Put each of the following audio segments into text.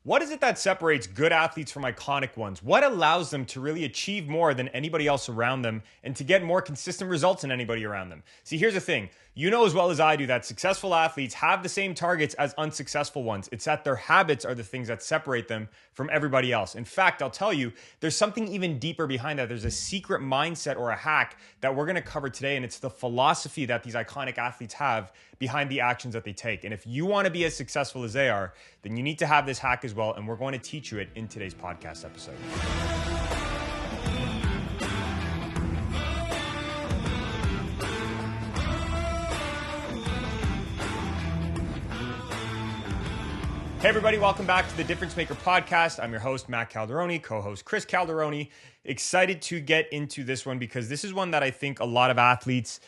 What is it that separates good athletes from iconic ones? What allows them to really achieve more than anybody else around them and to get more consistent results than anybody around them? See, here's the thing. You know as well as I do that successful athletes have the same targets as unsuccessful ones. It's that their habits are the things that separate them from everybody else. In fact, I'll tell you, there's something even deeper behind that. There's a secret mindset or a hack that we're going to cover today, and it's the philosophy that these iconic athletes have behind the actions that they take. And if you want to be as successful as they are, then you need to have this hack as well, and we're going to teach you it in today's podcast episode. Hey everybody, welcome back to the Difference Maker podcast. I'm your host, Matt Calderoni, co-host Chris Calderoni. Excited to get into this one because this is one that I think a lot of athletes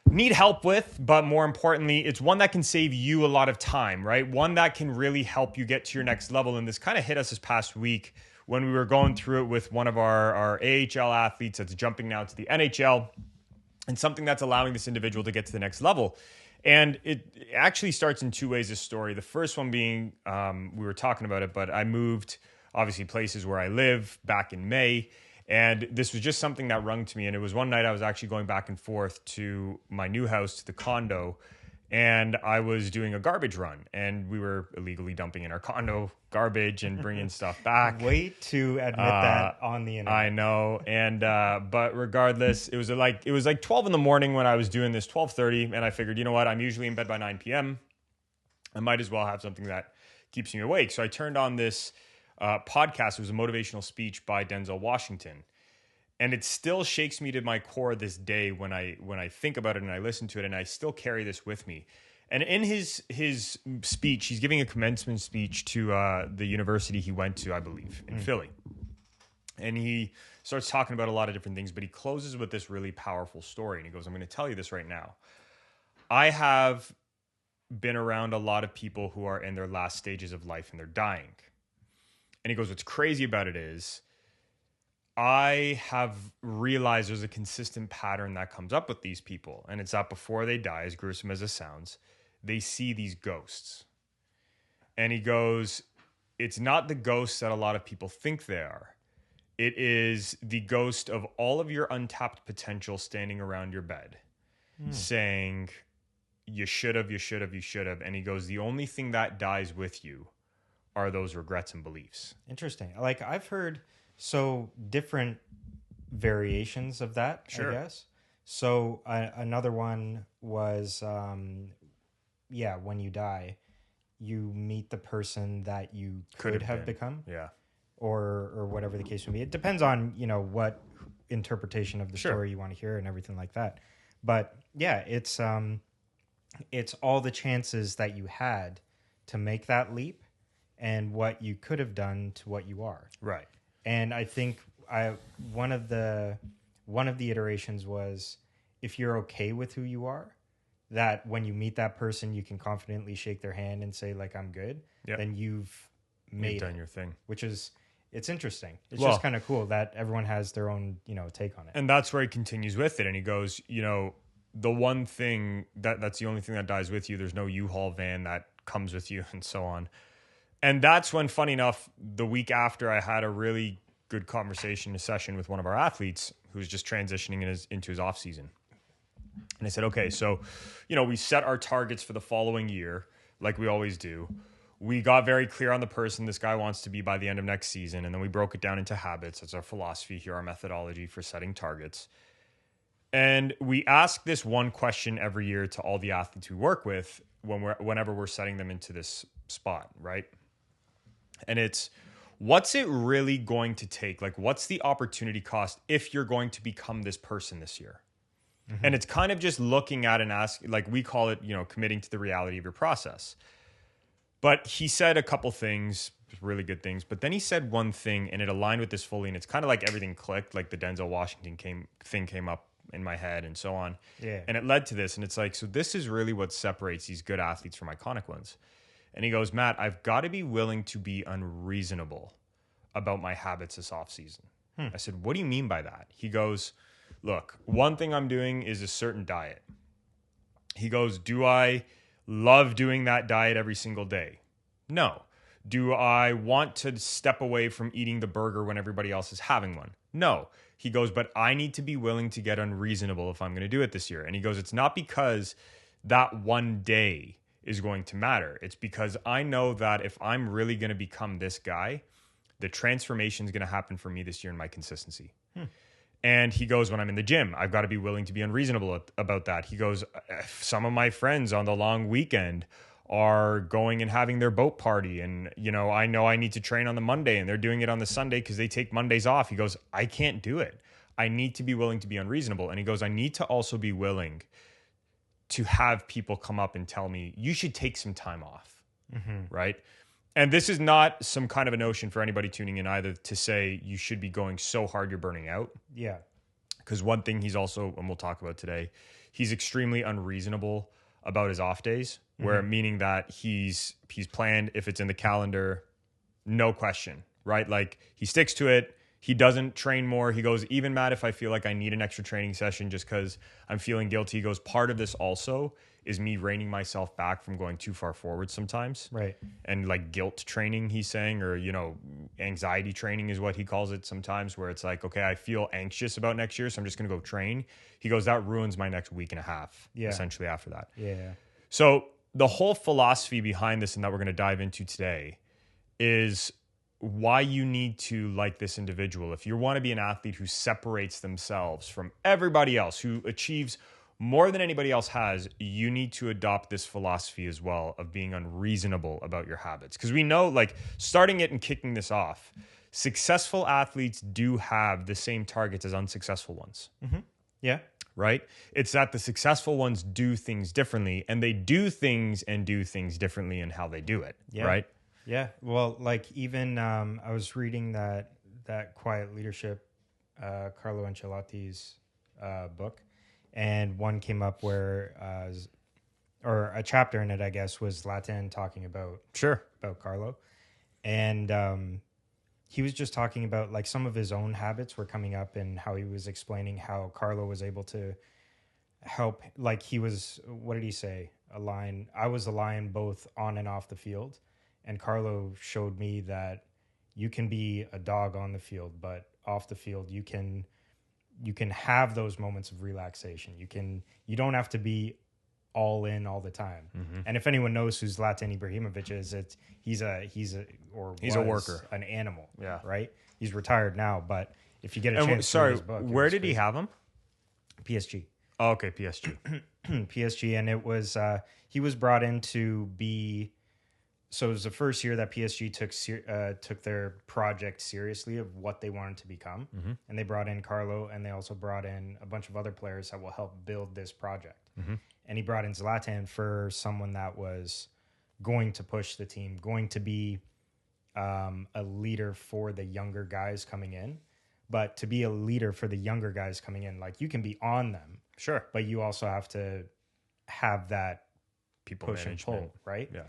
need help with, but more importantly, it's one that can save you a lot of time, right? One that can really help you get to your next level. And this kind of hit us this past week when we were going through it with one of our AHL athletes that's jumping now to the NHL, and something that's allowing this individual to get to the next level. And it actually starts in two ways, this story. The first one being, we were talking about it, but I moved, obviously, places where I live back in May. And this was just something that rung to me. And it was one night I was actually going back and forth to my new house, to the condo. And I was doing a garbage run. And we were illegally dumping in our condo garbage and bringing stuff back. Wait to admit that on the internet. I know. And but regardless, it was like 12 in the morning when I was doing this, 12:30. And I figured, you know what? I'm usually in bed by 9 p.m. I might as well have something that keeps me awake. So I turned on this podcast. It was a motivational speech by Denzel Washington. And it still shakes me to my core this day when I think about it and I listen to it, and I still carry this with me. And in his speech, he's giving a commencement speech to the university he went to, I believe, in Philly. And he starts talking about a lot of different things, but he closes with this really powerful story. And he goes, I'm going to tell you this right now. I have been around a lot of people who are in their last stages of life and they're dying. And he goes, what's crazy about it is I have realized there's a consistent pattern that comes up with these people. And it's that before they die, as gruesome as it sounds, they see these ghosts. And he goes, it's not the ghosts that a lot of people think they are. It is the ghost of all of your untapped potential standing around your bed saying, you should have, you should have, you should have. And he goes, the only thing that dies with you are those regrets and beliefs. Interesting. Like I've heard different variations of that, Sure. I guess. So another one was, when you die, you meet the person that you could have become. Yeah. Or whatever the case may be. It depends on, what interpretation of the Sure. story you want to hear and everything like that. But yeah, it's all the chances that you had to make that leap and what you could have done to what you are. Right. And I think one of the iterations was, if you're okay with who you are, that when you meet that person, you can confidently shake their hand and say, like, I'm good. Yep. Then you've done your thing. Which is, it's interesting. It's just kind of cool that everyone has their own, take on it. And that's where he continues with it. And he goes, the one thing that's the only thing that dies with you. There's no U-Haul van that comes with you and so on. And that's when, funny enough, the week after, I had a really good conversation, a session with one of our athletes who's just transitioning into his off season. And I said, okay, so, we set our targets for the following year, like we always do. We got very clear on the person this guy wants to be by the end of next season. And then we broke it down into habits. That's our philosophy here, our methodology for setting targets. And we ask this one question every year to all the athletes we work with whenever we're setting them into this spot, right? And it's, what's it really going to take? Like, what's the opportunity cost if you're going to become this person this year? Mm-hmm. And it's kind of just looking at and asking, like we call it, committing to the reality of your process. But he said a couple things, really good things. But then he said one thing and it aligned with this fully. And it's kind of like everything clicked, like the Denzel Washington thing came up in my head and so on. Yeah. And it led to this. And it's like, so this is really what separates these good athletes from iconic ones. And he goes, Matt, I've got to be willing to be unreasonable about my habits this offseason. I said, what do you mean by that? He goes, look, one thing I'm doing is a certain diet. He goes, do I love doing that diet every single day? No. Do I want to step away from eating the burger when everybody else is having one? No. He goes, but I need to be willing to get unreasonable if I'm going to do it this year. And he goes, it's not because that one day is going to matter. It's because I know that if I'm really going to become this guy, the transformation is going to happen for me this year in my consistency. And he goes, when I'm in the gym, I've got to be willing to be unreasonable about that. He goes, some of my friends on the long weekend are going and having their boat party. And, I know I need to train on the Monday and they're doing it on the Sunday because they take Mondays off. He goes, I can't do it. I need to be willing to be unreasonable. And he goes, I need to also be willing to have people come up and tell me, you should take some time off. Right? And this is not some kind of a notion for anybody tuning in either to say you should be going so hard you're burning out. Yeah. Because one thing he's also, and we'll talk about today, he's extremely unreasonable about his off days, where meaning that he's planned, if it's in the calendar, no question, right? Like he sticks to it. He doesn't train more. He goes, even Matt, if I feel like I need an extra training session just because I'm feeling guilty, he goes, part of this also is me reining myself back from going too far forward sometimes. Right. And like guilt training, he's saying, or, anxiety training is what he calls it sometimes, where it's like, okay, I feel anxious about next year, so I'm just going to go train. He goes, that ruins my next week and a half, essentially after that. Yeah. So the whole philosophy behind this and that we're going to dive into today is why you need to like this individual. If you want to be an athlete who separates themselves from everybody else, who achieves more than anybody else has, you need to adopt this philosophy as well of being unreasonable about your habits. Because we know, like, starting it and kicking this off, successful athletes do have the same targets as unsuccessful ones. Yeah. Right? It's that the successful ones do things differently, and they do things differently in how they do it. Yeah. Right? Yeah. Well, like even I was reading that Quiet Leadership, Carlo Ancelotti's book, and one came up where, or a chapter in it, I guess, was Zlatan talking about Carlo, and he was just talking about like some of his own habits were coming up, and how he was explaining how Carlo was able to help. Like he was, what did he say? I was a lion both on and off the field. And Carlo showed me that you can be a dog on the field, but off the field, you can have those moments of relaxation. You don't have to be all in all the time. And if anyone knows who Zlatan Ibrahimovic is, he's a worker, an animal. Yeah. Right. He's retired now, but if you get a chance to read his book, where did he have him? PSG. Oh, okay, PSG. PSG, and it was he was brought in to be. So it was the first year that PSG took their project seriously of what they wanted to become. And they brought in Carlo, and they also brought in a bunch of other players that will help build this project. And he brought in Zlatan for someone that was going to push the team, going to be a leader for the younger guys coming in. But to be a leader for the younger guys coming in, like you can be on them, Sure. but you also have to have that People push management. and pull, right? Yeah.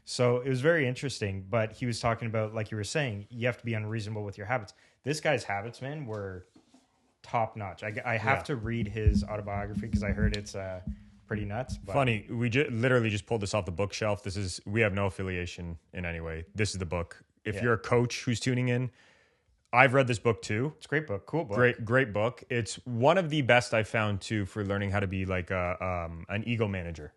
So it was very interesting, but he was talking about, like you were saying, you have to be unreasonable with your habits. This guy's habits, man, were top notch. I have to read his autobiography because I heard it's pretty nuts. But Funny, we literally just pulled this off the bookshelf. We have no affiliation in any way. This is the book. If you're a coach who's tuning in, I've read this book too. It's a great book. Cool book. Great book. It's one of the best I found too for learning how to be like an ego manager.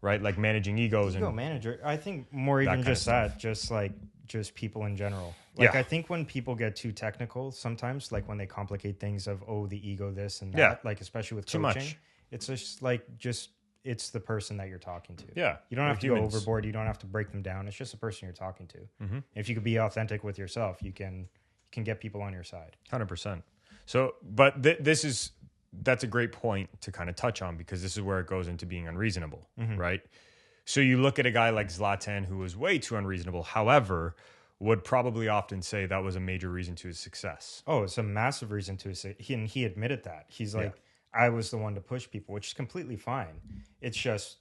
Right, like managing egos. Ego manager. I think more even just that, just people in general. Like I think when people get too technical, sometimes like when they complicate things of the ego, this and that, like especially with coaching, much. It's just it's the person that you're talking to. Yeah, you don't have to go overboard. You don't have to break them down. It's just the person you're talking to. If you could be authentic with yourself, you can get people on your side. 100%. So, but that's a great point to kind of touch on, because this is where it goes into being unreasonable, right? So you look at a guy like Zlatan, who was way too unreasonable, however, would probably often say that was a major reason to his success. Oh, it's a massive reason to his success. And he admitted that. He's like, I was the one to push people, which is completely fine. It's just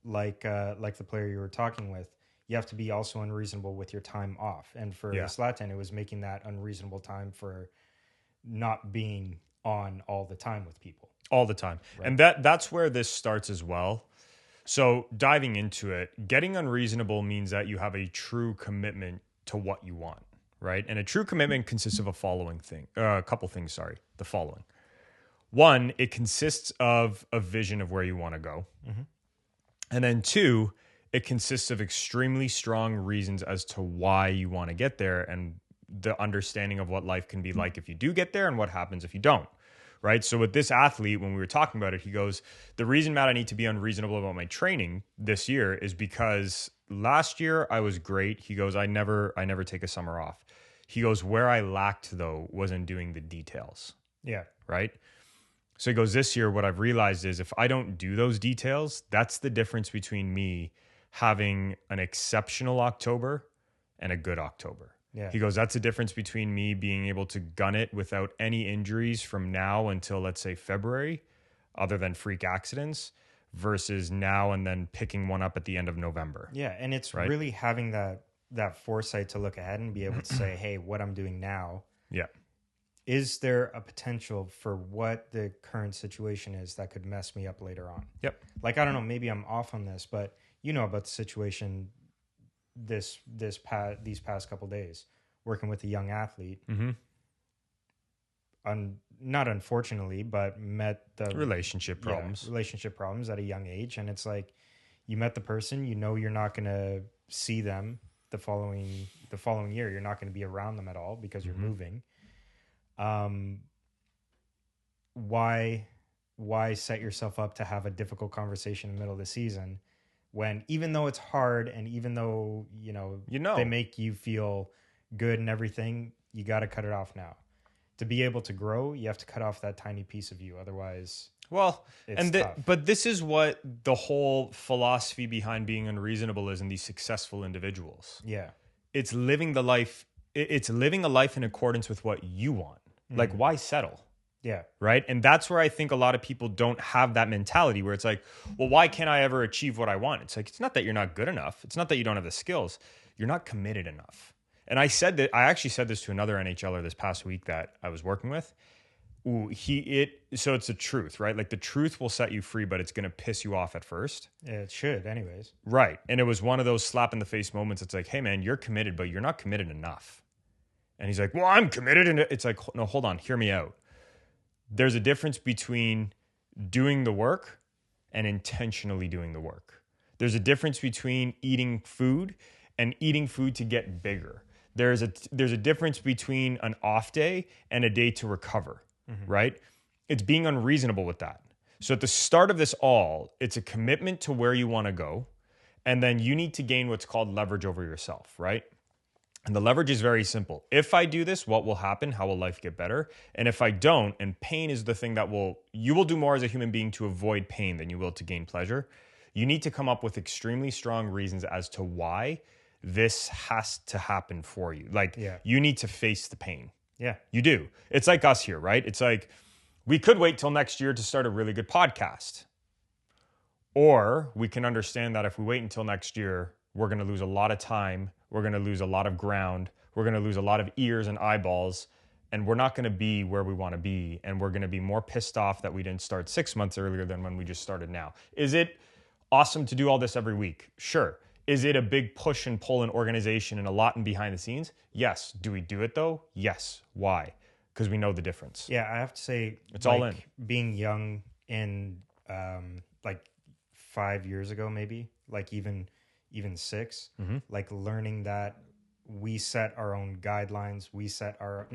like the player you were talking with, you have to be also unreasonable with your time off. And for Zlatan, it was making that unreasonable time for not being on all the time with people. All the time. Right. And that's where this starts as well. So diving into it, getting unreasonable means that you have a true commitment to what you want, right? And a true commitment consists of a couple things, the following. One, it consists of a vision of where you want to go. Mm-hmm. And then two, it consists of extremely strong reasons as to why you want to get there and the understanding of what life can be like if you do get there and what happens if you don't, right? So with this athlete, when we were talking about it, he goes, the reason, Matt, I need to be unreasonable about my training this year is because last year I was great. He goes, I never take a summer off. He goes, where I lacked, though, was in doing the details. Yeah. Right? So he goes, this year, what I've realized is if I don't do those details, that's the difference between me having an exceptional October and a good October. Yeah. He goes, that's the difference between me being able to gun it without any injuries from now until, let's say, February, other than freak accidents, versus now and then picking one up at the end of November. Yeah, and it's really having that foresight to look ahead and be able to say, hey, what I'm doing now, is there a potential for what the current situation is that could mess me up later on? Yep. Like, I don't know, maybe I'm off on this, but you know about the situation these past couple days, working with a young athlete. Mm-hmm. Not unfortunately, but met the relationship problems at a young age. And it's like, you met the person, you know, you're not going to see them the following year. You're not going to be around them at all because you're moving. Why set yourself up to have a difficult conversation in the middle of the season when, even though it's hard and even though, you know, they make you feel good and everything, you got to cut it off now. To be able to grow, you have to cut off that tiny piece of you. Otherwise, it's tough. But this is what the whole philosophy behind being unreasonable is in these successful individuals. Yeah. It's living the life. It's living a life in accordance with what you want. Like, why settle? Yeah. Right. And that's where I think a lot of people don't have that mentality where it's like, well, why can't I ever achieve what I want? It's like, it's not that you're not good enough. It's not that you don't have the skills. You're not committed enough. And I actually said this to another NHLer this past week that I was working with. So it's the truth, right? Like, the truth will set you free, but it's going to piss you off at first. Yeah, it should anyways. Right. And it was one of those slap in the face moments. It's like, hey man, you're committed, but you're not committed enough. And he's like, well, I'm committed. And it's like, no, hold on, hear me out. There's a difference between doing the work and intentionally doing the work. There's a difference between eating food and eating food to get bigger. There's a difference between an off day and a day to recover, right? It's being unreasonable with that. So at the start of this it's a commitment to where you want to go. And then you need to gain what's called leverage over yourself, right? And the leverage is very simple. If I do this, what will happen? How will life get better? And if I don't, and pain is the thing that you will do more as a human being to avoid pain than you will to gain pleasure. You need to come up with extremely strong reasons as to why this has to happen for you. Like, you need to face the pain. Yeah. You do. It's like us here, right? It's like, we could wait till next year to start a really good podcast. Or we can understand that if we wait until next year, we're going to lose a lot of time. We're going to lose a lot of ground. We're going to lose a lot of ears and eyeballs. And we're not going to be where we want to be. And we're going to be more pissed off that we didn't start 6 months earlier than when we just started now. Is it awesome to do all this every week? Sure. Is it a big push and pull in organization and a lot in behind the scenes? Yes. Do we do it though? Yes. Why? Because we know the difference. Yeah, I have to say, it's all in. Being young in like 5 years ago, maybe, like even 6, like learning that we set our own guidelines. We set our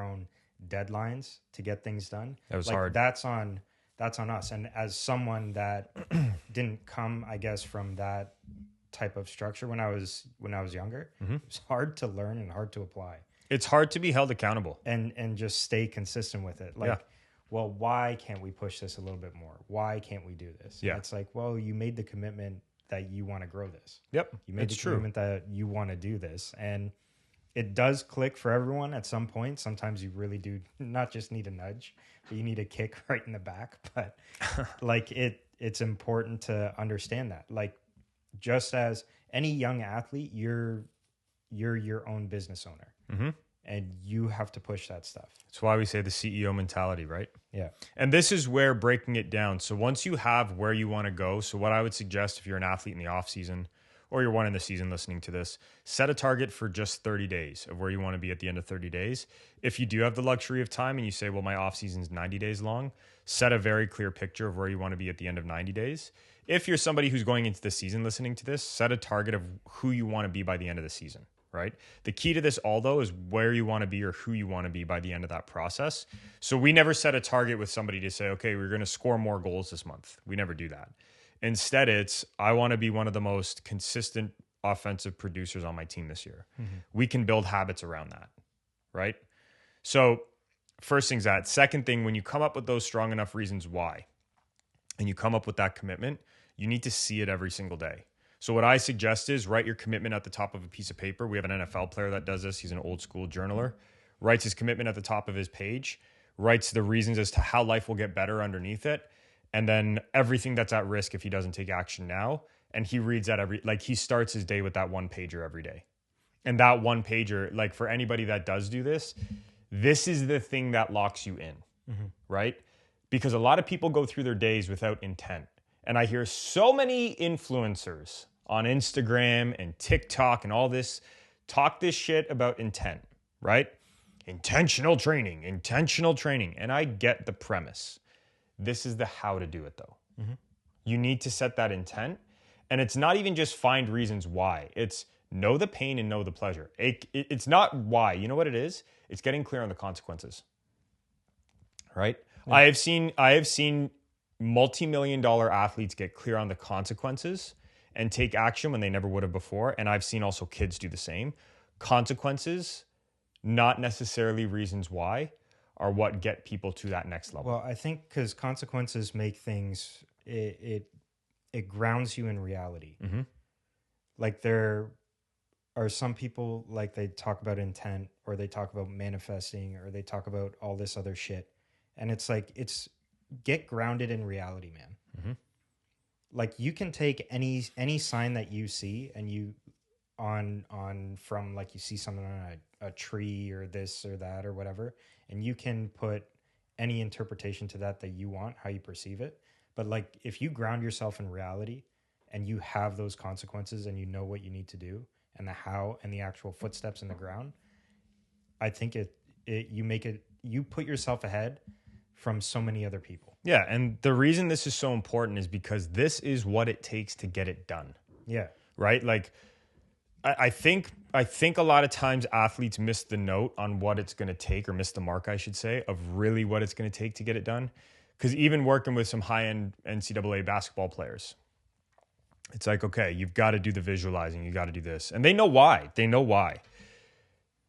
own deadlines to get things done. That was like, hard. That's on us. And as someone that didn't come, I guess, from that type of structure when I was younger, it was hard to learn and hard to apply. It's hard to be held accountable and just stay consistent with it. Like, well, why can't we push this a little bit more? Why can't we do this? Yeah. And it's like, well, you made the commitment that you want to grow this. Yep. You made the commitment that you want to do this. And it does click for everyone at some point. Sometimes you really do not just need a nudge, but you need a kick right in the back. But like it's important to understand that. Like, just as any young athlete, you're your own business owner. And you have to push that stuff. That's why we say the CEO mentality, right? Yeah. And this is where breaking it down. So once you have where you want to go, so what I would suggest if you're an athlete in the off season, or you're one in the season listening to this, set a target for just 30 days of where you want to be at the end of 30 days. If you do have the luxury of time and you say, well, my off season's 90 days long, set a very clear picture of where you want to be at the end of 90 days. If you're somebody who's going into the season listening to this, set a target of who you want to be by the end of the season, right? The key to this all, though, is where you want to be or who you want to be by the end of that process. So we never set a target with somebody to say, okay, we're going to score more goals this month. We never do that. Instead, it's, I want to be one of the most consistent offensive producers on my team this year. We can build habits around that, right? So first thing's that. Second thing, when you come up with those strong enough reasons why, and you come up with that commitment, you need to see it every single day. So what I suggest is write your commitment at the top of a piece of paper. We have an NFL player that does this. He's an old school journaler. Writes his commitment at the top of his page, writes the reasons as to how life will get better underneath it, and then everything that's at risk if he doesn't take action now. And he reads that he starts his day with that one pager every day. And that one pager, like for anybody that does do this, this is the thing that locks you in, right? Because a lot of people go through their days without intent. And I hear so many influencers on Instagram and TikTok and all this talk this shit about intent, right? Intentional training. And I get the premise. This is the how to do it, though. You need to set that intent. And it's not even just find reasons why. It's know the pain and know the pleasure. It's not why. You know what it is? It's getting clear on the consequences, right? Yeah. I have seen multi-million-dollar athletes get clear on the consequences and take action when they never would have before. And I've seen also kids do the same. Consequences, not necessarily reasons why, are what get people to that next level. Well, I think because consequences make things, it grounds you in reality. Like there are some people, like they talk about intent or they talk about manifesting or they talk about all this other shit. And it's like, get grounded in reality, man. Like you can take any sign that you see and you from like you see something on a tree or this or that or whatever, and you can put any interpretation to that you want, how you perceive it. But like if you ground yourself in reality and you have those consequences and you know what you need to do and the how and the actual footsteps in the ground, I think you put yourself ahead from so many other people. Yeah, and the reason this is so important is because this is what it takes to get it done. Yeah. Right? Like I think a lot of times athletes miss the note on what it's going to take, or miss the mark, I should say, of really what it's going to take to get it done. Because even working with some high-end NCAA basketball players, it's like, okay, you've got to do the visualizing, you got to do this. And they know why.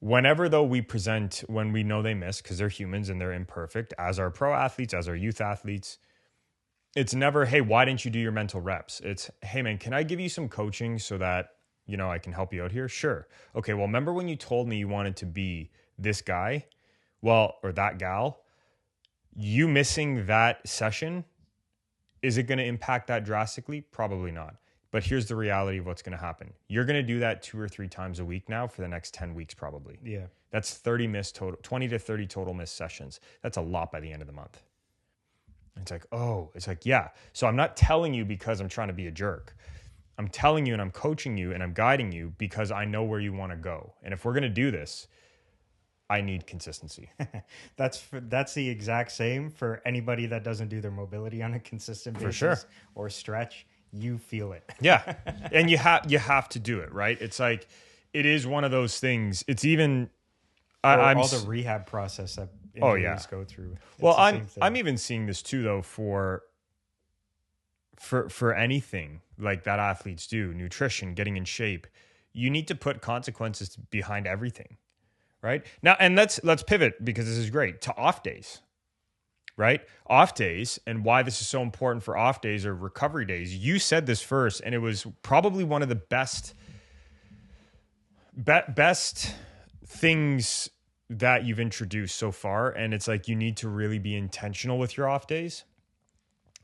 Whenever, though, we present when we know they miss, because they're humans and they're imperfect, as our pro athletes, as our youth athletes, it's never, hey, why didn't you do your mental reps? It's, hey, man, can I give you some coaching so that, I can help you out here? Sure. Okay, well, remember when you told me you wanted to be this guy? Well, or that gal? You missing that session, is it going to impact that drastically? Probably not. But here's the reality of what's going to happen. You're going to do that 2 or 3 times a week now for the next 10 weeks, probably. Yeah. That's 30 missed total, 20 to 30 total missed sessions. That's a lot by the end of the month. It's like, yeah. So I'm not telling you because I'm trying to be a jerk. I'm telling you and I'm coaching you and I'm guiding you because I know where you want to go. And if we're going to do this, I need consistency. That's the exact same for anybody that doesn't do their mobility on a consistent basis. For sure. Or stretch. You feel it. Yeah. And you have to do it, right? It's like, it is one of those things. It's even all the rehab process that injuries go through. Well, I'm even seeing this too, though, for anything like that athletes do, nutrition, getting in shape. You need to put consequences behind everything, right? Now, and let's pivot, because this is great, to off days, right? Off days, and why this is so important for off days or recovery days. You said this first, and it was probably one of the best things that you've introduced so far. And it's like, you need to really be intentional with your off days,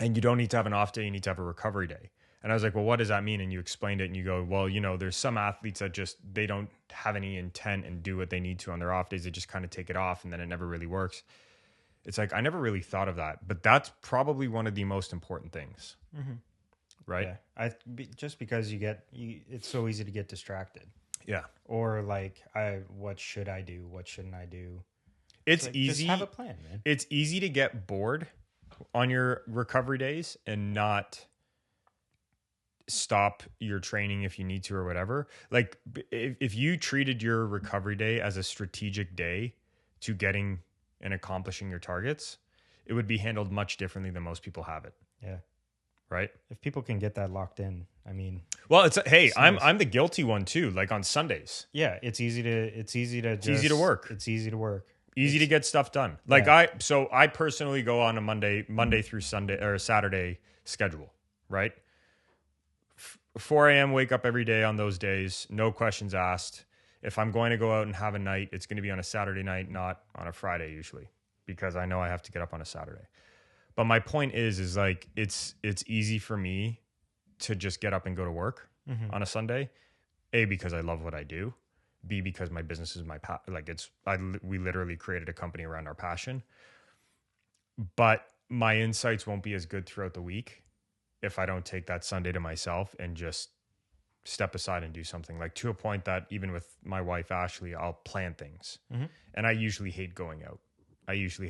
and you don't need to have an off day. You need to have a recovery day. And I was like, well, what does that mean? And you explained it, and you go, well, there's some athletes that they don't have any intent and do what they need to on their off days. They just kind of take it off, and then it never really works. It's like, I never really thought of that, but that's probably one of the most important things. right? Just because it's so easy to get distracted. Yeah. Or like, what should I do? What shouldn't I do? It's like, easy. Just have a plan, man. It's easy to get bored on your recovery days and not stop your training if you need to or whatever. Like if you treated your recovery day as a strategic day to getting and accomplishing your targets, it would be handled much differently than most people have it. Yeah. Right? If people can get that locked in, I mean, well, hey, it's nice. I'm the guilty one too. Like on Sundays. Yeah, it's easy to work. It's easy to work. Easy to get stuff done. Like I personally go on a Monday through Sunday or Saturday schedule, right? 4 a.m. wake up every day on those days, no questions asked. If I'm going to go out and have a night, it's going to be on a Saturday night, not on a Friday usually, because I know I have to get up on a Saturday. But my point is like it's easy for me to just get up and go to work on a Sunday. A, because I love what I do. B, because my business is my we literally created a company around our passion. But my insights won't be as good throughout the week if I don't take that Sunday to myself and just step aside and do something, like to a point that even with my wife, Ashley, I'll plan things. And I usually hate going out. I usually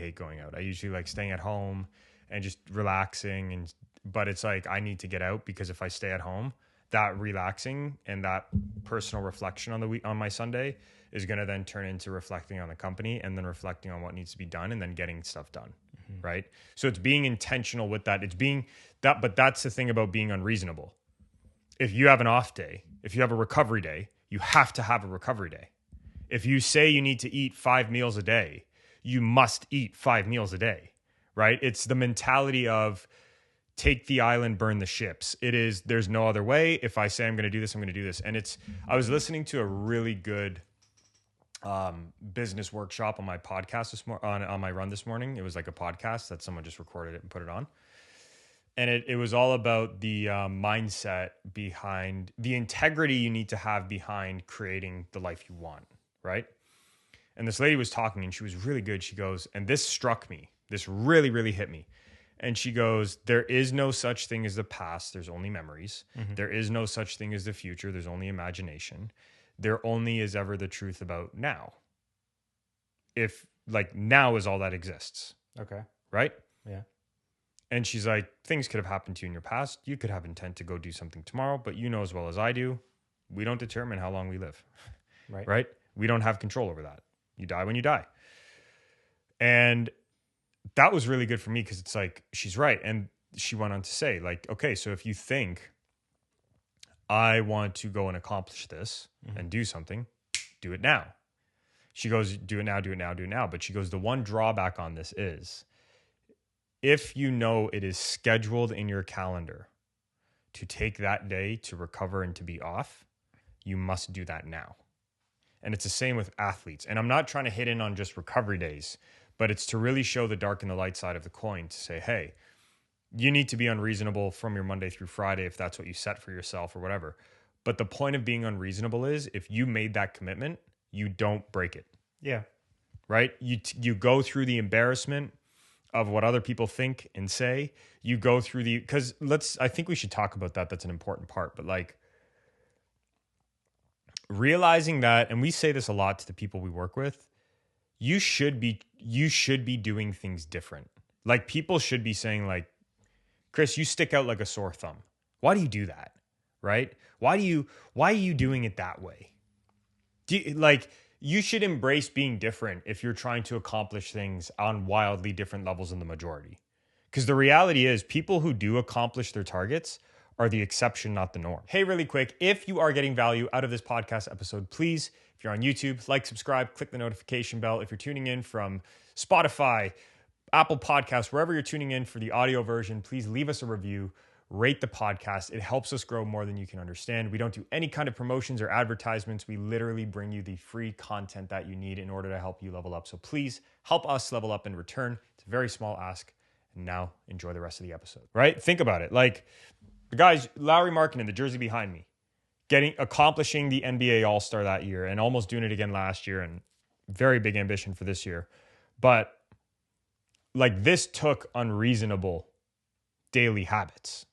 like staying at home and just relaxing. But it's like, I need to get out because if I stay at home, that relaxing and that personal reflection on my Sunday is going to then turn into reflecting on the company and then reflecting on what needs to be done and then getting stuff done. Right. So it's being intentional with that. But that's the thing about being unreasonable. If you have an off day, if you have a recovery day, you have to have a recovery day. If you say you need to eat 5 meals a day, you must eat 5 meals a day, right? It's the mentality of take the island, burn the ships. There's no other way. If I say I'm going to do this, I'm going to do this. And I was listening to a really good business workshop on my podcast on my run this morning. It was like a podcast that someone just recorded it and put it on. And it was all about the mindset behind the integrity you need to have behind creating the life you want, right? And this lady was talking and she was really good. She goes, and this struck me. This really, really hit me. And she goes, there is no such thing as the past. There's only memories. There is no such thing as the future. There's only imagination. There only is ever the truth about now. If like now is all that exists. Okay. Right? Yeah. And she's like, things could have happened to you in your past. You could have intent to go do something tomorrow, but you know as well as I do, we don't determine how long we live. Right. Right? We don't have control over that. You die when you die. And that was really good for me because it's like, she's right. And she went on to say, like, okay, so if you think I want to go and accomplish this and do something, do it now. She goes, do it now, do it now, do it now. But she goes, the one drawback on this is if you know it is scheduled in your calendar to take that day to recover and to be off, you must do that now. And it's the same with athletes. And I'm not trying to hit in on just recovery days, but it's to really show the dark and the light side of the coin to say, hey, you need to be unreasonable from your Monday through Friday if that's what you set for yourself or whatever. But the point of being unreasonable is if you made that commitment, you don't break it. Yeah. Right? You go through the embarrassment of what other people think and say. You go through I think we should talk about that. That's an important part. But like realizing that, and we say this a lot to the people we work with, you should be doing things different. Like people should be saying like, Chris, you stick out like a sore thumb. Why do you do that? Right? Why are you doing it that way? You should embrace being different if you're trying to accomplish things on wildly different levels than the majority. Because the reality is people who do accomplish their targets are the exception, not the norm. Hey, really quick, if you are getting value out of this podcast episode, please, if you're on YouTube, like, subscribe, click the notification bell. If you're tuning in from Spotify, Apple Podcasts, wherever you're tuning in for the audio version, please leave us a review, rate the podcast. It helps us grow more than you can understand. We don't do any kind of promotions or advertisements. We literally bring you the free content that you need in order to help you level up. So please help us level up in return. It's a very small ask. And now enjoy the rest of the episode, right? Think about it. Like the guys, Lauri Markkanen, the jersey behind me, accomplishing the NBA All-Star that year and almost doing it again last year, and very big ambition for this year. But like this took unreasonable daily habits,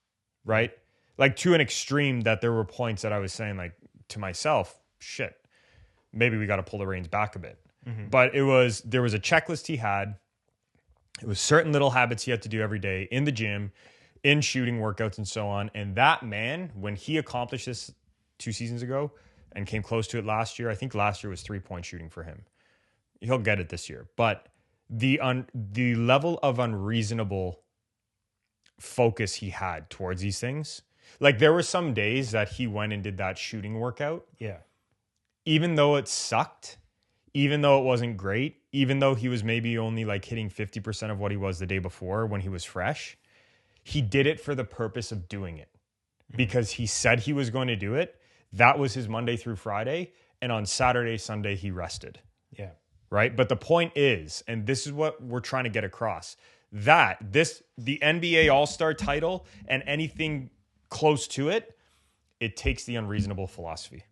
right? like to an extreme that there were points that I was saying like to myself, shit, maybe we got to pull the reins back a bit. But there was a checklist he had. It was certain little habits he had to do every day in the gym, in shooting workouts and so on. And that man, when he accomplished this 2 seasons ago and came close to it last year, I think last year was 3-point shooting for him. He'll get it this year. But the level of unreasonable focus he had towards these things, like there were some days that he went and did that shooting workout. Yeah. Even though it sucked, even though it wasn't great, even though he was maybe only like hitting 50% of what he was the day before when he was fresh, he did it for the purpose of doing it because he said he was going to do it. That was his Monday through Friday. And on Saturday, Sunday, he rested. Yeah. Right. But the point is, and this is what we're trying to get across, that the NBA All-Star title and anything close to it, it takes the unreasonable philosophy.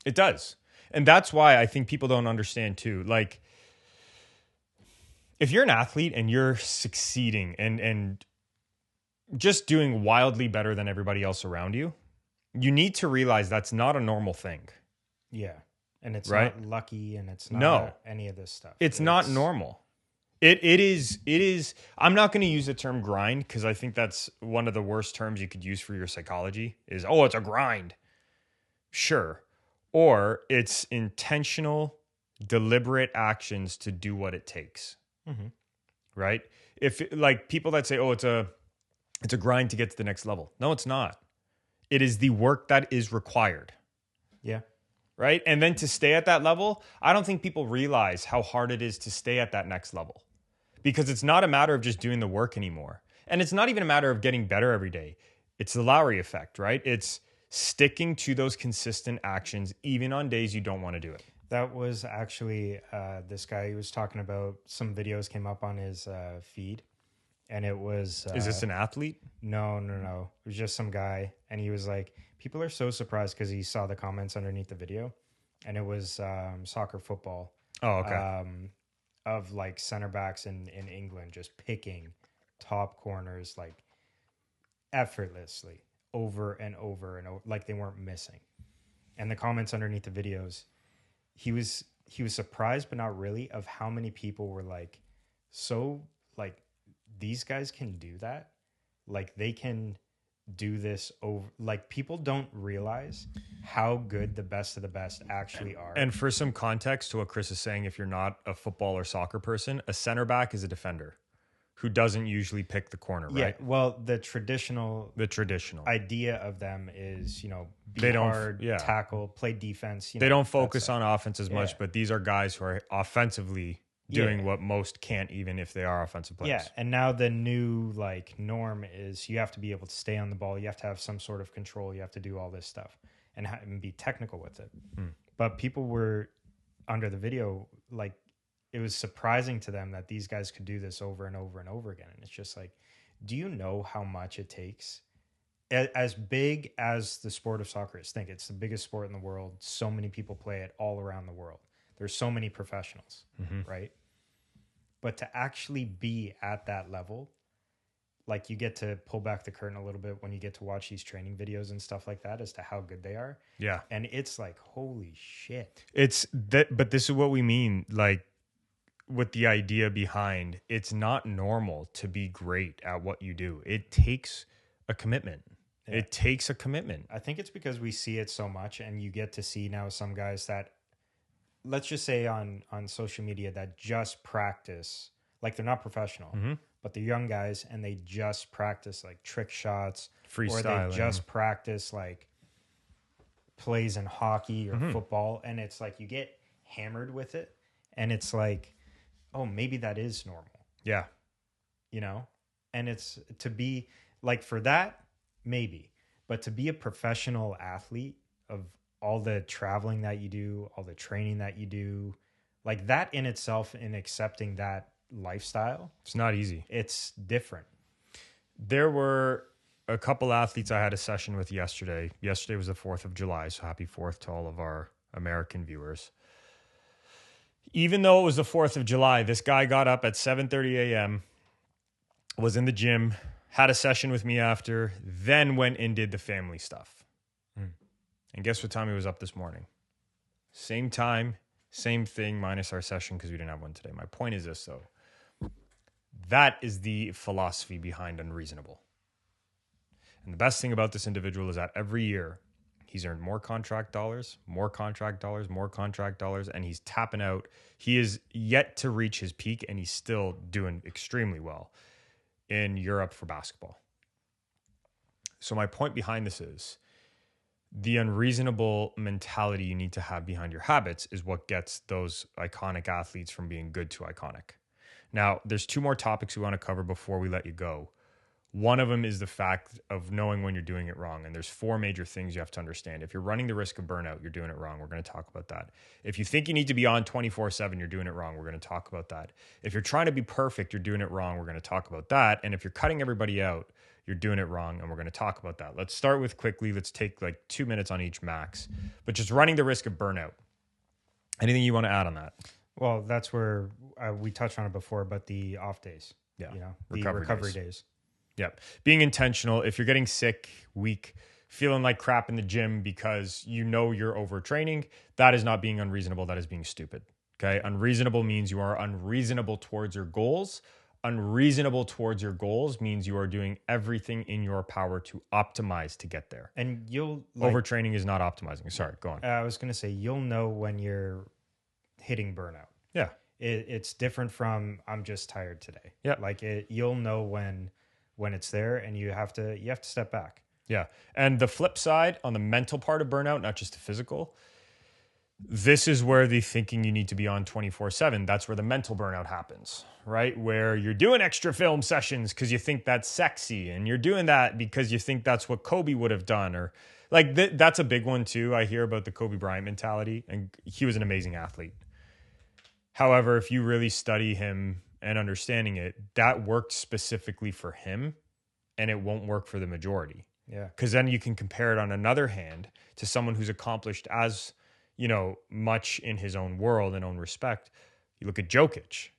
It does. And that's why I think people don't understand too. Like, if you're an athlete and you're succeeding and just doing wildly better than everybody else around you, you need to realize that's not a normal thing. Yeah. And it's right? not lucky and it's not any of this stuff. It's not normal. It is. I'm not going to use the term grind because I think that's one of the worst terms you could use for your psychology is, oh, it's a grind. Sure. Or it's intentional, deliberate actions to do what it takes. Right? If like people that say, oh, it's a grind to get to the next level. No, it's not. It is the work that is required. Yeah. Right? And then to stay at that level, I don't think people realize how hard it is to stay at that next level. Because it's not a matter of just doing the work anymore. And it's not even a matter of getting better every day. It's the Lowry effect, right? It's sticking to those consistent actions, even on days you don't want to do it. That was actually this guy he was talking about. Some videos came up on his feed. And it was... is this an athlete? No. It was just some guy. And he was like, people are so surprised because he saw the comments underneath the video. And it was soccer football. Oh, okay. Of like center backs in England just picking top corners like effortlessly over and over and over, like they weren't missing. And the comments underneath the videos, he was surprised, but not really, of how many people were like, so like these guys can do that. Like they can do this over, like people don't realize how good the best of the best actually are. And for some context to what Chris is saying, if you're not a football or soccer person, a center back is a defender who doesn't usually pick the corner, right? Yeah, well, the traditional idea of them is, be hard, tackle, play defense. They don't focus on offense as much, but these are guys who are offensively doing what most can't, even if they are offensive players. Yeah, and now the new like norm is you have to be able to stay on the ball. You have to have some sort of control. You have to do all this stuff and be technical with it. But people were under the video, like it was surprising to them that these guys could do this over and over and over again. And it's just like, do you know how much it takes? As big as the sport of soccer is, think it's the biggest sport in the world. So many people play it all around the world. There's so many professionals, right? But to actually be at that level, like you get to pull back the curtain a little bit when you get to watch these training videos and stuff like that as to how good they are. Yeah. And it's like, holy shit. It's that, but this is what we mean, like with the idea behind it's not normal to be great at what you do. It takes a commitment. Yeah. It takes a commitment. I think it's because we see it so much, and you get to see now some guys that, let's just say on social media, that just practice, like they're not professional, but they're young guys and they just practice like trick shots, freestyling, or they just practice like plays in hockey or football. And it's like you get hammered with it and it's like, oh, maybe that is normal. Yeah. And it's to be like, for that, maybe, but to be a professional athlete of all the traveling that you do, all the training that you do, like that in itself, in accepting that lifestyle, it's not easy. It's different. There were a couple athletes I had a session with yesterday. Yesterday was the 4th of July, so happy 4th to all of our American viewers. Even though it was the 4th of July, this guy got up at 7:30 a.m., was in the gym, had a session with me after, then went and did the family stuff. And guess what time he was up this morning? Same time, same thing, minus our session because we didn't have one today. My point is this, though. That is the philosophy behind Unreasonable. And the best thing about this individual is that every year he's earned more contract dollars, more contract dollars, more contract dollars, and he's tapping out. He is yet to reach his peak, and he's still doing extremely well in Europe for basketball. So my point behind this is the unreasonable mentality you need to have behind your habits is what gets those iconic athletes from being good to iconic. Now, there's two more topics we want to cover before we let you go. One of them is the fact of knowing when you're doing it wrong. And there's four major things you have to understand. If you're running the risk of burnout, you're doing it wrong. We're going to talk about that. If you think you need to be on 24/7, you're doing it wrong. We're going to talk about that. If you're trying to be perfect, you're doing it wrong. We're going to talk about that. And if you're cutting everybody out, you're doing it wrong. And we're going to talk about that. Let's start with quickly. Let's take like 2 minutes on each max. But just running the risk of burnout. Anything you want to add on that? Well, that's where we touched on it before, but the off days. Yeah. You know, the recovery days. Yep. Being intentional. If you're getting sick, weak, feeling like crap in the gym because you know you're overtraining, that is not being unreasonable. That is being stupid. Okay. Unreasonable means you are unreasonable towards your goals. Unreasonable towards your goals means you are doing everything in your power to optimize to get there. And you'll overtraining is not optimizing. Sorry, go on. I was going to say, you'll know when you're hitting burnout. Yeah. It's different from I'm just tired today. Yeah. Like you'll know when it's there, and you have to step back. Yeah. And the flip side on the mental part of burnout, not just the physical, this is where the thinking you need to be on 24/7. That's where the mental burnout happens, right? Where you're doing extra film sessions because you think that's sexy, and you're doing that because you think that's what Kobe would have done, or like that's a big one too. I hear about the Kobe Bryant mentality, and he was an amazing athlete. However, if you really study him and understanding it, that worked specifically for him, and it won't work for the majority. Yeah. Because then you can compare it on another hand to someone who's accomplished as, much in his own world and own respect. You look at Jokic,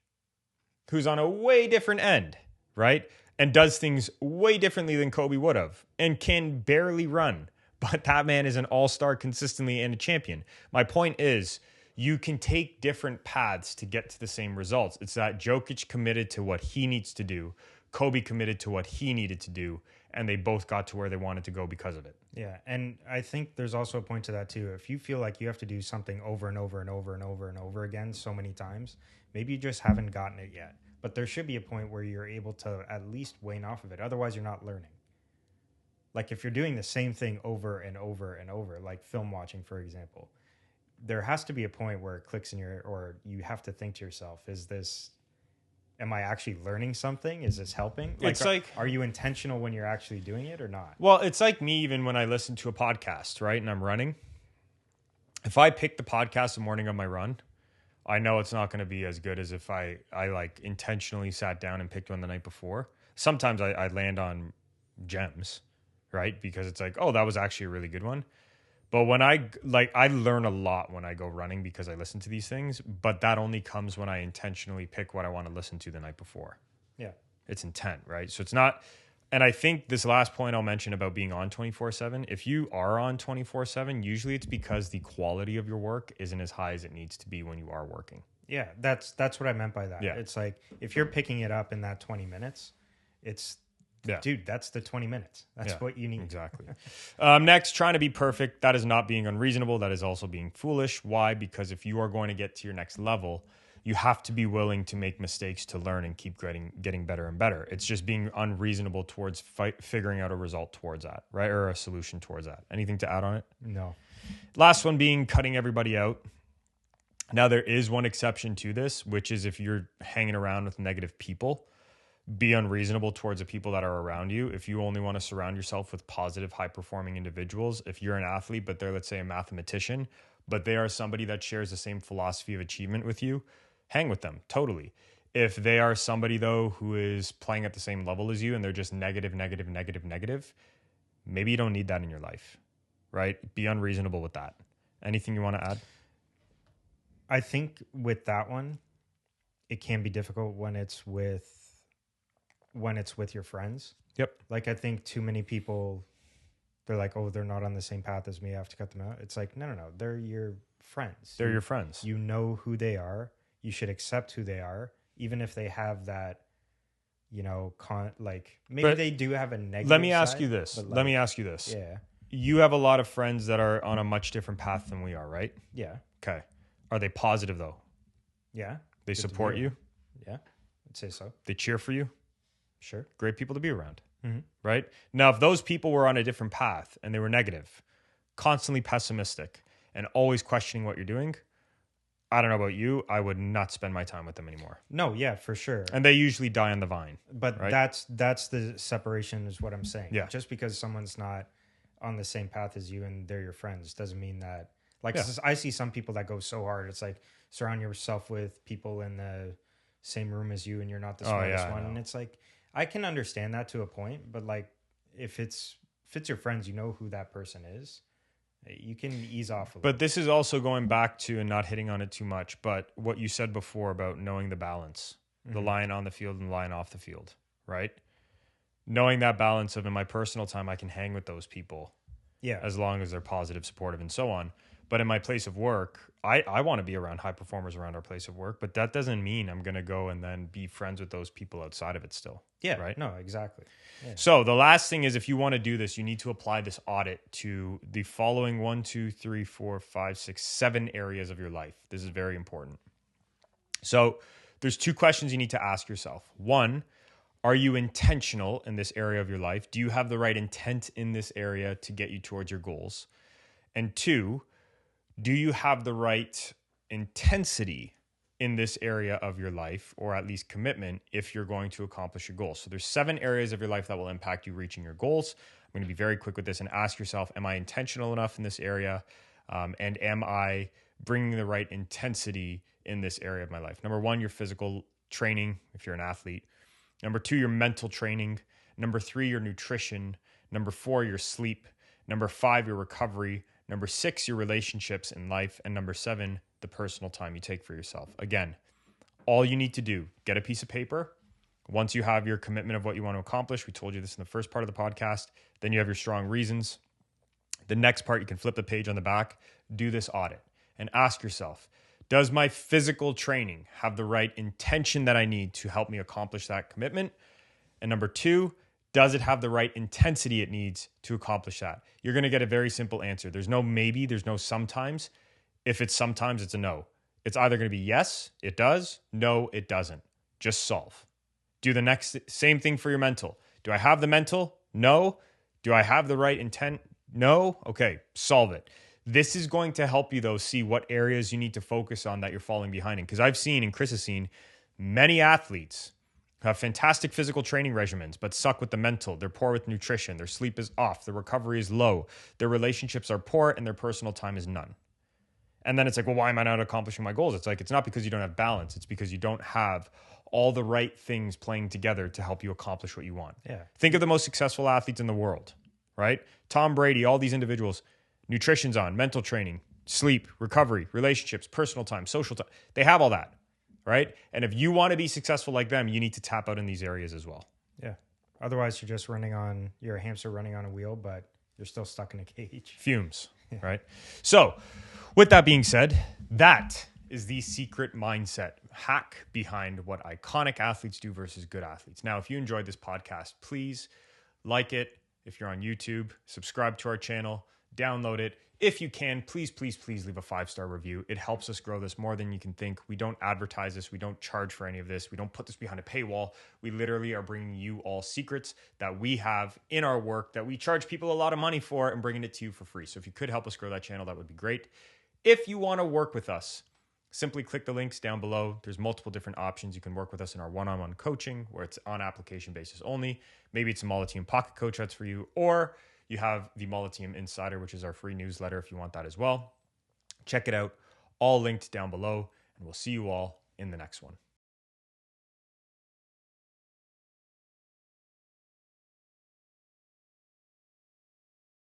who's on a way different end, right? And does things way differently than Kobe would have, and can barely run. But that man is an all-star consistently and a champion. My point is, you can take different paths to get to the same results. It's that Jokic committed to what he needs to do. Kobe committed to what he needed to do. And they both got to where they wanted to go because of it. Yeah. And I think there's also a point to that too. If you feel like you have to do something over and over and over and over and over again so many times, maybe you just haven't gotten it yet. But there should be a point where you're able to at least wane off of it. Otherwise, you're not learning. Like if you're doing the same thing over and over and over, like film watching, for example, there has to be a point where it clicks in or you have to think to yourself, am I actually learning something? Is this helping? Are you intentional when you're actually doing it or not? Well, it's like me, even when I listen to a podcast, right? And I'm running. If I pick the podcast the morning of my run, I know it's not going to be as good as if I like intentionally sat down and picked one the night before. Sometimes I land on gems, right? Because it's like, oh, that was actually a really good one. But when I learn a lot when I go running because I listen to these things, but that only comes when I intentionally pick what I want to listen to the night before. Yeah. It's intent, right? So it's not, and I think this last point I'll mention about being on 24/7, if you are on 24/7, usually it's because the quality of your work isn't as high as it needs to be when you are working. Yeah, that's what I meant by that. Yeah. It's like if you're picking it up in that 20 minutes, dude, that's the 20 minutes. That's what you need. Exactly. Next, trying to be perfect. That is not being unreasonable. That is also being foolish. Why? Because if you are going to get to your next level, you have to be willing to make mistakes to learn and keep getting better and better. It's just being unreasonable towards figuring out a result towards that, right? Or a solution towards that. Anything to add on it? No. Last one being cutting everybody out. Now, there is one exception to this, which is if you're hanging around with negative people. Be unreasonable towards the people that are around you. If you only want to surround yourself with positive, high-performing individuals, if you're an athlete, but they're, let's say, a mathematician, but they are somebody that shares the same philosophy of achievement with you, hang with them, totally. If they are somebody, though, who is playing at the same level as you and they're just negative, maybe you don't need that in your life, right? Be unreasonable with that. Anything you want to add? I think with that one, it can be difficult when it's with your friends. Yep. Like, I think too many people, they're like, oh, they're not on the same path as me, I have to cut them out. It's like, no. They're your friends. They're your friends. You know who they are. You should accept who they are, even if they have that, like maybe But they do have a negative let me ask side, you this. but, Let me like, ask you this. Yeah. You have a lot of friends that are on a much different path than we are, right? Yeah. Okay. Are they positive though? Yeah. They Good to support be you? around. Yeah. I'd say so. They cheer for you? Sure. Great people to be around. Mm-hmm. Right? Now, if those people were on a different path and they were negative, constantly pessimistic, and always questioning what you're doing, I don't know about you, I would not spend my time with them anymore. No, yeah, for sure. And they usually die on the vine. But right? that's the separation is what I'm saying. Yeah. Just because someone's not on the same path as you and they're your friends doesn't mean that. Like, Yeah. I see some people that go so hard. It's like surround yourself with people in the same room as you and you're not the smartest one. And it's like, I can understand that to a point, but like if it's your friends, you know who that person is. You can ease off a little. But this is also going back to, and not hitting on it too much, but what you said before about knowing the balance, the line on the field and the line off the field, right? Knowing that balance of in my personal time, I can hang with those people. Yeah. As long as they're positive, supportive, and so on. But in my place of work, I want to be around high performers around our place of work, but that doesn't mean I'm going to go and then be friends with those people outside of it still. Yeah. Right? No, exactly. Yeah. So the last thing is, if you want to do this, you need to apply this audit to the following 7 areas of your life. This is very important. So there's 2 questions you need to ask yourself. 1, are you intentional in this area of your life? Do you have the right intent in this area to get you towards your goals? And 2, do you have the right intensity in this area of your life, or at least commitment, if you're going to accomplish your goals? So there's 7 areas of your life that will impact you reaching your goals. I'm going to be very quick with this and ask yourself, am I intentional enough in this area? And am I bringing the right intensity in this area of my life? Number 1, your physical training, if you're an athlete. Number 2, your mental training. Number 3, your nutrition. Number 4, your sleep. Number 5, your recovery. Number 6, your relationships in life. And number 7, the personal time you take for yourself. Again, all you need to do, get a piece of paper. Once you have your commitment of what you want to accomplish, we told you this in the first part of the podcast, then you have your strong reasons. The next part, you can flip the page on the back, do this audit and ask yourself, does my physical training have the right intention that I need to help me accomplish that commitment? And number 2, does it have the right intensity it needs to accomplish that? You're going to get a very simple answer. There's no maybe, there's no sometimes. If it's sometimes, it's a no. It's either going to be yes, it does, no, it doesn't. Just solve. Do the next same thing for your mental. Do I have the mental? No. Do I have the right intent? No. Okay, solve it. This is going to help you, though, see what areas you need to focus on that you're falling behind in. Because I've seen, and Chris has seen, many athletes have fantastic physical training regimens, but suck with the mental. They're poor with nutrition. Their sleep is off. Their recovery is low. Their relationships are poor, and their personal time is none. And then it's like, well, why am I not accomplishing my goals? It's like, it's not because you don't have balance. It's because you don't have all the right things playing together to help you accomplish what you want. Yeah. Think of the most successful athletes in the world, right? Tom Brady, all these individuals, nutrition's on, mental training, sleep, recovery, relationships, personal time, social time. They have all that, right? And if you want to be successful like them, you need to tap out in these areas as well. Yeah. Otherwise, you're a hamster running on a wheel, but you're still stuck in a cage. Fumes, right? So with that being said, that is the secret mindset hack behind what iconic athletes do versus good athletes. Now, if you enjoyed this podcast, please like it. If you're on YouTube, subscribe to our channel, download it. If you can, please leave a 5-star review. It helps us grow this more than you can think. We don't advertise this. We don't charge for any of this. We don't put this behind a paywall. We literally are bringing you all secrets that we have in our work that we charge people a lot of money for and bringing it to you for free. So if you could help us grow that channel, that would be great. If you want to work with us, simply click the links down below. There's multiple different options. You can work with us in our one-on-one coaching where it's on application basis only. Maybe it's a Molliteum Pocket Coach that's for you, or you have the Molliteum Insider, which is our free newsletter if you want that as well. Check it out. All linked down below, and we'll see you all in the next one.